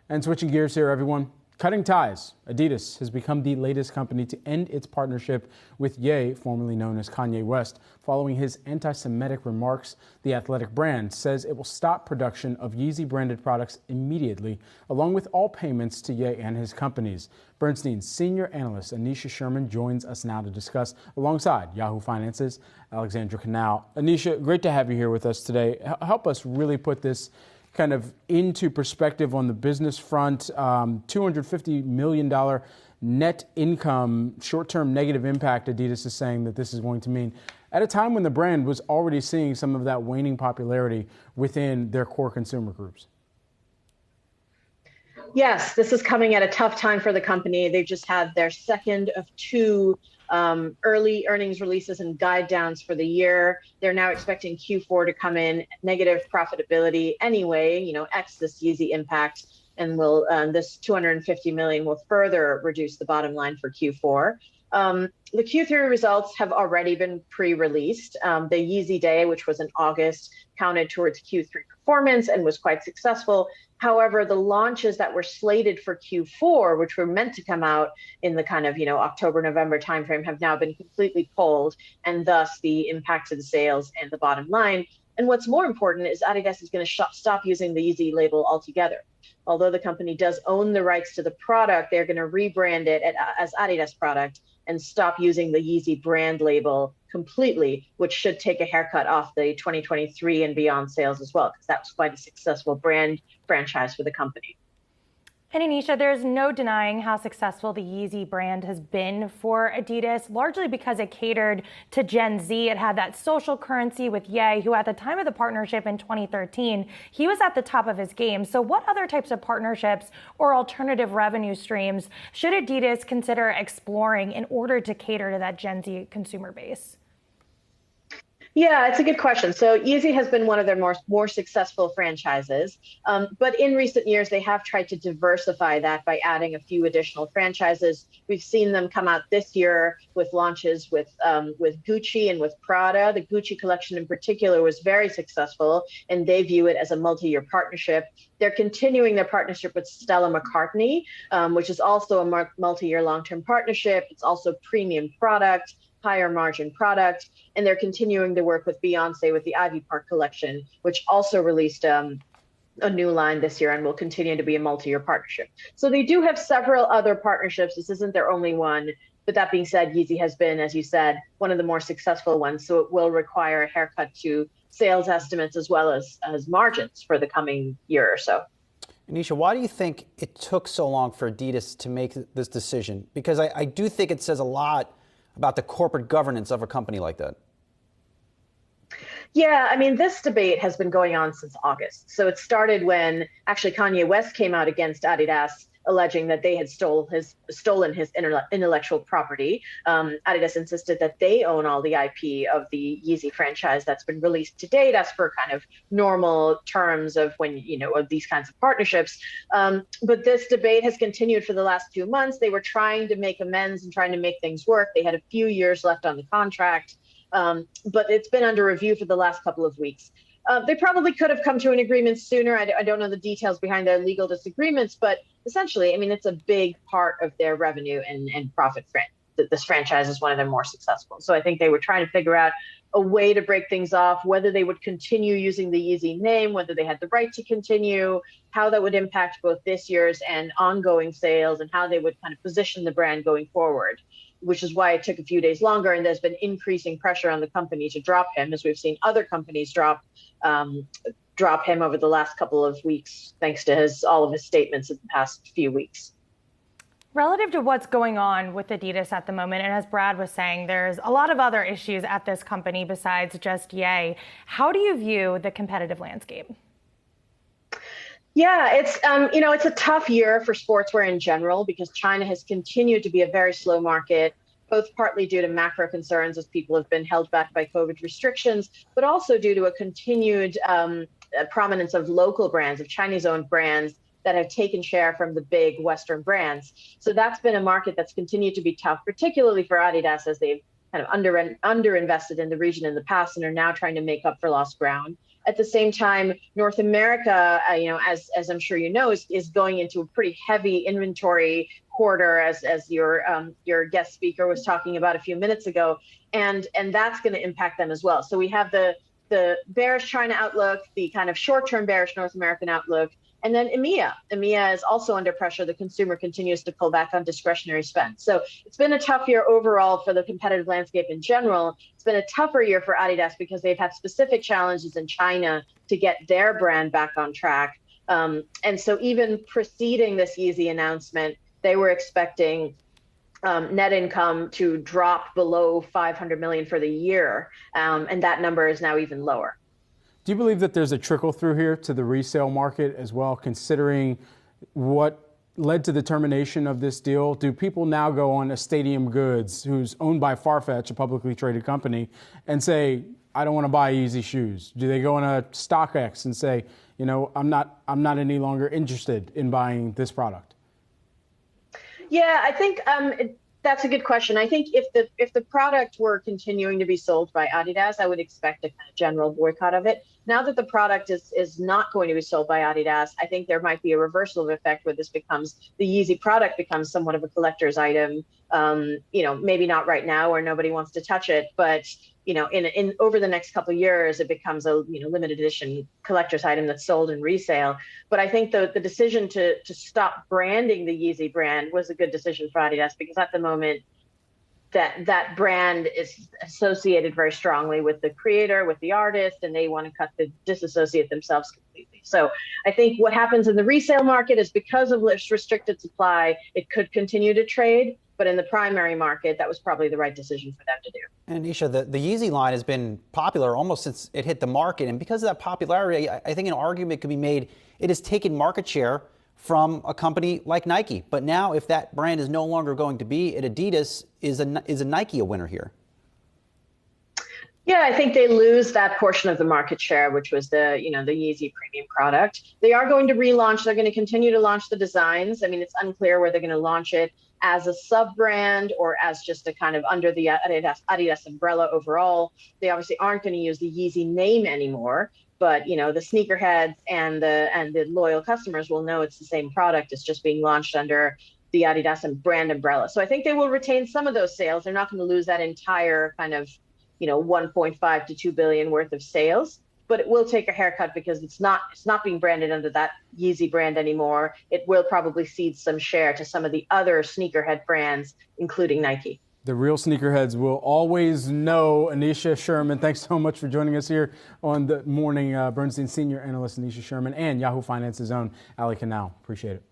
And switching gears here, everyone. Cutting ties. Adidas has become the latest company to end its partnership with Ye, formerly known as Kanye West, following his anti-Semitic remarks. The athletic brand says it will stop production of Yeezy-branded products immediately, along with all payments to Ye and his companies. Bernstein's senior analyst Aneesha Sherman joins us now to discuss, alongside Yahoo Finance's Alexandra Canal. Aneesha, great to have you here with us today. Help us really put this kind of into perspective on the business front. $250 million net income, short-term negative impact, Adidas is saying that this is going to mean, at a time when the brand was already seeing some of that waning popularity within their core consumer groups. Yes, this is coming at a tough time for the company. They've just had their second of two early earnings releases and guide downs for the year. They're now expecting Q4 to come in negative profitability anyway, X this Yeezy impact, and this $250 million will further reduce the bottom line for Q4. The Q3 results have already been pre-released. The Yeezy Day, which was in August, counted towards Q3 performance and was quite successful. However, the launches that were slated for Q4, which were meant to come out in the kind of, October, November timeframe, have now been completely pulled, and thus the impact to the sales and the bottom line. And what's more important is Adidas is going to stop using the Yeezy label altogether. Although the company does own the rights to the product, they're going to rebrand it as Adidas product and stop using the Yeezy brand label completely, which should take a haircut off the 2023 and beyond sales as well, because that was quite a successful brand franchise for the company. And Aneesha, there's no denying how successful the Yeezy brand has been for Adidas, largely because it catered to Gen Z. It had that social currency with Ye, who at the time of the partnership in 2013, he was at the top of his game. So what other types of partnerships or alternative revenue streams should Adidas consider exploring in order to cater to that Gen Z consumer base? Yeah, it's a good question. So Yeezy has been one of their more successful franchises, but in recent years, they have tried to diversify that by adding a few additional franchises. We've seen them come out this year with launches with Gucci and with Prada. The Gucci collection in particular was very successful, and they view it as a multi-year partnership. They're continuing their partnership with Stella McCartney, which is also a multi-year long-term partnership. It's also premium product, higher margin product, and they're continuing to work with Beyonce with the Ivy Park collection, which also released a new line this year and will continue to be a multi-year partnership. So they do have several other partnerships. This isn't their only one. But that being said, Yeezy has been, as you said, one of the more successful ones. So it will require a haircut to sales estimates as well as margins for the coming year or so. Aneesha, why do you think it took so long for Adidas to make this decision? Because I do think it says a lot about the corporate governance of a company like that. Yeah, I mean, this debate has been going on since August. So it started when actually Kanye West came out against Adidas, alleging that they had stolen his intellectual property. Adidas insisted that they own all the IP of the Yeezy franchise that's been released to date, as per kind of normal terms of when, of these kinds of partnerships. But this debate has continued for the last few months. They were trying to make amends and trying to make things work. They had a few years left on the contract, but it's been under review for the last couple of weeks. They probably could have come to an agreement sooner. I don't know the details behind their legal disagreements, but essentially, I mean, it's a big part of their revenue and profit. This franchise is one of their more successful. So I think they were trying to figure out a way to break things off, whether they would continue using the Yeezy name, whether they had the right to continue, how that would impact both this year's and ongoing sales, and how they would kind of position the brand going forward, which is why it took a few days longer. And there's been increasing pressure on the company to drop him, as we've seen other companies drop him over the last couple of weeks, thanks to all of his statements in the past few weeks. Relative to what's going on with Adidas at the moment, and as Brad was saying, there's a lot of other issues at this company besides just Ye. How do you view the competitive landscape? Yeah, it's a tough year for sportswear in general because China has continued to be a very slow market, both partly due to macro concerns as people have been held back by COVID restrictions, but also due to a continued prominence of local brands, of Chinese-owned brands that have taken share from the big Western brands. So that's been a market that's continued to be tough, particularly for Adidas, as they've kind of underinvested in the region in the past and are now trying to make up for lost ground. At the same time, North America, as I'm sure you know, is going into a pretty heavy inventory quarter, as your guest speaker was talking about a few minutes ago, and that's going to impact them as well. So we have the bearish China outlook, the kind of short-term bearish North American outlook, and then EMEA. EMEA is also under pressure. The consumer continues to pull back on discretionary spend. So it's been a tough year overall for the competitive landscape in general. It's been a tougher year for Adidas because they've had specific challenges in China to get their brand back on track. And so even preceding this Yeezy announcement, they were expecting net income to drop below 500 million for the year. And that number is now even lower. Do you believe that there's a trickle through here to the resale market as well, considering what led to the termination of this deal? Do people now go on a Stadium Goods, who's owned by Farfetch, a publicly traded company, and say, I don't want to buy Yeezy shoes? Do they go on a StockX and say, I'm not any longer interested in buying this product? Yeah, I think that's a good question. I think if the product were continuing to be sold by Adidas, I would expect a kind of general boycott of it. Now that the product is not going to be sold by Adidas, I think there might be a reversal of effect where the Yeezy product becomes somewhat of a collector's item. Maybe not right now where nobody wants to touch it, but in over the next couple of years, it becomes a limited edition collector's item that's sold in resale. But I think the decision to stop branding the Yeezy brand was a good decision for Adidas, because at the moment that brand is associated very strongly with the creator, with the artist, and they want to disassociate themselves completely. So I think what happens in the resale market is, because of this restricted supply, it could continue to trade. But in the primary market, that was probably the right decision for them to do. And Aneesha, the Yeezy line has been popular almost since it hit the market. And because of that popularity, I think an argument could be made it has taken market share from a company like Nike. But now, if that brand is no longer going to be at Adidas, is a Nike a winner here? Yeah, I think they lose that portion of the market share, which was the Yeezy premium product. They are going to relaunch. They're going to continue to launch the designs. I mean, it's unclear where they're going to launch it, as a sub-brand or as just a kind of under the Adidas umbrella overall. They obviously aren't going to use the Yeezy name anymore, but the sneakerheads and the loyal customers will know it's the same product. It's just being launched under the Adidas and brand umbrella. So I think they will retain some of those sales. They're not going to lose that entire kind of 1.5 to 2 billion worth of sales. But it will take a haircut because it's not being branded under that Yeezy brand anymore. It will probably cede some share to some of the other sneakerhead brands, including Nike. The real sneakerheads will always know. Aneesha Sherman, thanks so much for joining us here on the morning. Bernstein senior analyst Aneesha Sherman and Yahoo Finance's own Ali Canal. Appreciate it.